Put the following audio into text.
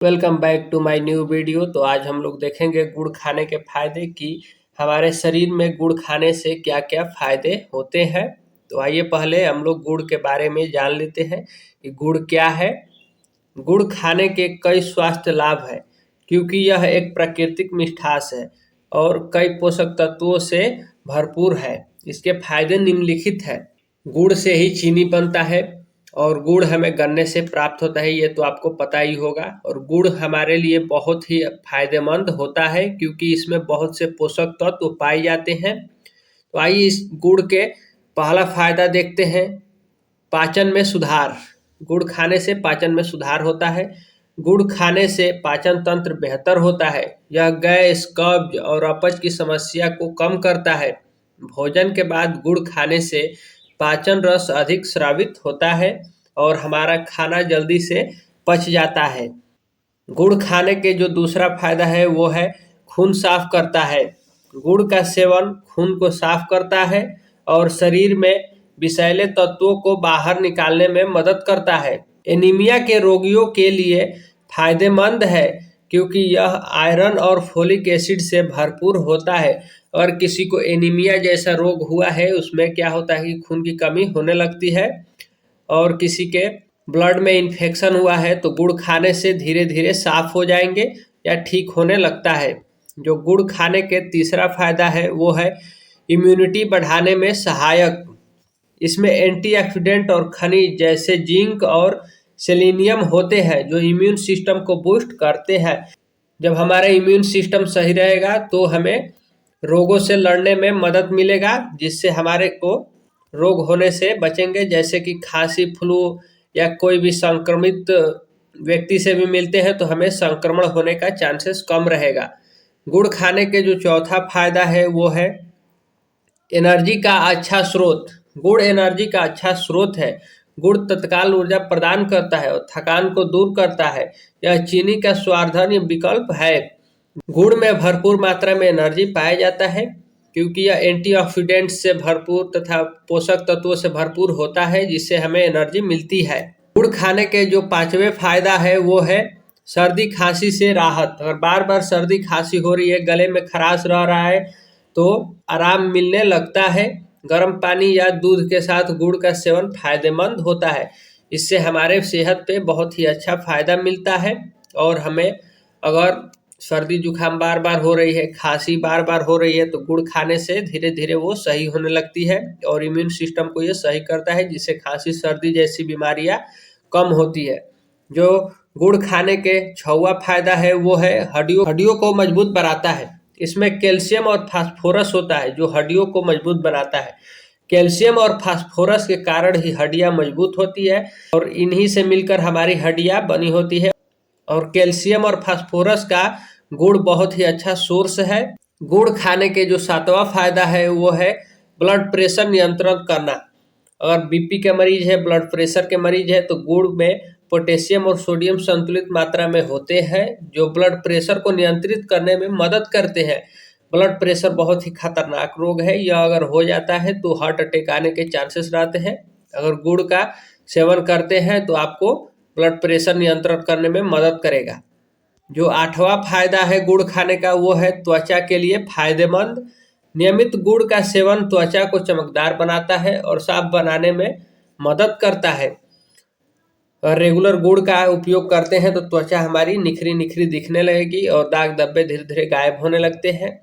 Welcome back to my new video. तो आज हम लोग देखेंगे गुड़ खाने के फायदे कि हमारे शरीर में गुड़ खाने से क्या क्या फायदे होते हैं। तो आइए पहले हम लोग गुड़ के बारे में जान लेते हैं कि गुड़ क्या है। गुड़ खाने के कई स्वास्थ्य लाभ हैं क्योंकि यह एक प्राकृतिक मिठास है और कई पोषक तत्वों से भरपूर है। इसके फायदे निम्नलिखित है। गुड़ से ही चीनी बनता है और गुड़ हमें गन्ने से प्राप्त होता है, ये तो आपको पता ही होगा। और गुड़ हमारे लिए बहुत ही फायदेमंद होता है क्योंकि इसमें बहुत से पोषक तत्व पाए जाते हैं। तो आइए इस गुड़ के पहला फायदा देखते हैं। पाचन में सुधार। गुड़ खाने से पाचन में सुधार होता है। गुड़ खाने से पाचन तंत्र बेहतर होता है। यह गैस, कब्ज और अपच की समस्या को कम करता है। भोजन के बाद गुड़ खाने से पाचन रस अधिक स्रावित होता है और हमारा खाना जल्दी से पच जाता है। गुड़ खाने के जो दूसरा फायदा है वो है खून साफ करता है। गुड़ का सेवन खून को साफ करता है और शरीर में विषैले तत्वों को बाहर निकालने में मदद करता है। एनीमिया के रोगियों के लिए फायदेमंद है क्योंकि यह आयरन और फोलिक एसिड से भरपूर होता है। और किसी को एनीमिया जैसा रोग हुआ है उसमें क्या होता है कि खून की कमी होने लगती है और किसी के ब्लड में इन्फेक्शन हुआ है तो गुड़ खाने से धीरे धीरे साफ हो जाएंगे या ठीक होने लगता है। जो गुड़ खाने के तीसरा फायदा है वो है इम्यूनिटी बढ़ाने में सहायक। इसमें एंटीऑक्सीडेंट और खनिज जैसे जिंक और सेलेनियम होते हैं जो इम्यून सिस्टम को बूस्ट करते हैं। जब हमारा इम्यून सिस्टम सही रहेगा तो हमें रोगों से लड़ने में मदद मिलेगा, जिससे हमारे को रोग होने से बचेंगे, जैसे कि खांसी, फ्लू या कोई भी संक्रमित व्यक्ति से भी मिलते हैं तो हमें संक्रमण होने का चांसेस कम रहेगा। गुड़ खाने के जो चौथा फायदा है वो है एनर्जी का अच्छा स्रोत। गुड़ एनर्जी का अच्छा स्रोत है। गुड़ तत्काल ऊर्जा प्रदान करता है और थकान को दूर करता है। यह चीनी का स्वार्धन्य विकल्प है। गुड़ में भरपूर मात्रा में एनर्जी पाया जाता है क्योंकि यह एंटीऑक्सीडेंट से भरपूर तथा पोषक तत्वों से भरपूर होता है, जिससे हमें एनर्जी मिलती है। गुड़ खाने के जो पांचवें फायदा है वो है सर्दी खांसी से राहत। अगर बार बार सर्दी खांसी हो रही है, गले में खराश रह रहा है तो आराम मिलने लगता है। गर्म पानी या दूध के साथ गुड़ का सेवन फायदेमंद होता है। इससे हमारे सेहत पे बहुत ही अच्छा फायदा मिलता है। और हमें अगर सर्दी जुकाम बार बार हो रही है, खांसी बार बार हो रही है तो गुड़ खाने से धीरे धीरे वो सही होने लगती है और इम्यून सिस्टम को ये सही करता है, जिससे खांसी सर्दी जैसी बीमारियां कम होती है। जो गुड़ खाने के छठवां फायदा है वो है हड्डियों को मजबूत बनाता है। इसमें कैल्शियम और फास्फोरस होता है जो हड्डियों को मजबूत बनाता है। कैल्शियम और फास्फोरस के कारण ही हड्डियां मजबूत होती है और इन्हीं से मिलकर हमारी हड्डियां बनी होती है। और कैल्शियम और फास्फोरस का गुड़ बहुत ही अच्छा सोर्स है। गुड़ खाने के जो सातवां फायदा है वो है ब्लड प्रेशर नियंत्रण करना। अगर बीपी के मरीज है, ब्लड प्रेशर के मरीज है तो गुड़ में पोटेशियम और सोडियम संतुलित मात्रा में होते हैं जो ब्लड प्रेशर को नियंत्रित करने में मदद करते हैं। ब्लड प्रेशर बहुत ही खतरनाक रोग है, यह अगर हो जाता है तो हार्ट अटैक आने के चांसेस रहते हैं। अगर गुड़ का सेवन करते हैं तो आपको ब्लड प्रेशर नियंत्रण करने में मदद करेगा। जो आठवां फायदा है गुड़ खाने का वो है त्वचा के लिए फायदेमंद। नियमित गुड़ का सेवन त्वचा को चमकदार बनाता है और साफ बनाने में मदद करता है। अगर रेगुलर गुड़ का उपयोग करते हैं तो त्वचा हमारी निखरी निखरी दिखने लगेगी और दाग धब्बे धीरे धीरे गायब होने लगते हैं।